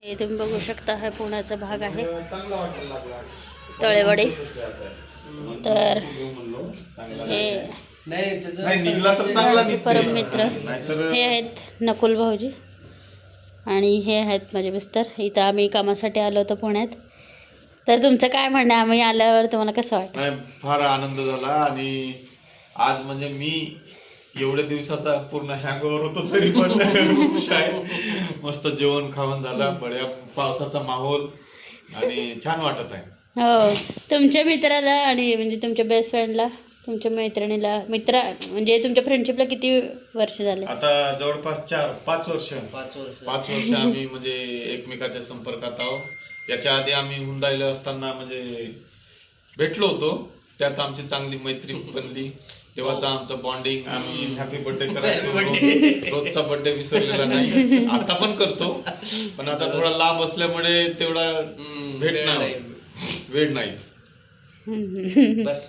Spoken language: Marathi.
हे तुम्ही बघू शकता हा पुण्याचा भाग आहे तळेवाडी. तर हे माझे परम मित्र हे आहेत नकुल भाऊजी आणि हे आहेत माझे मिस्टर. इथं आम्ही कामासाठी आलो होतो पुण्यात. तर तुमचं काय म्हणणं, आम्ही आल्यावर तुम्हाला कसं वाटतं? फार आनंद झाला आणि आज म्हणजे मी एवढ्या दिवसाचा पूर्ण हँगओव्हर होतो तरी पण खुश आहे. मस्त जेवण खावण झालं, बड्या पावसाचा माहोल आणि छान वाटत आहे. हो, तुमच्या मित्राला आणि म्हणजे तुमच्या बेस्ट फ्रेंडला, तुमच्या मैत्रिणीला, म्हणजे तुमच्या फ्रेंडशिपला किती वर्ष झाले? आता जवळपास 5 वर्ष आम्ही म्हणजे एकमेकाच्या संपर्कात आहोत. याच्या आधी आम्ही हुंडाईला असताना म्हणजे भेटलो होतो, त्यात आमची चांगली मैत्री बनली. तेव्हाचा आमचं बॉन्डिंग, आम्ही हॅपी बर्थडे करायचो, रोजचा बर्थडे विसरलेला नाही. आता पण करतो, पण आता थोडा लांब असल्यामुळे तेवढा भेटणार वेळ नाही. बस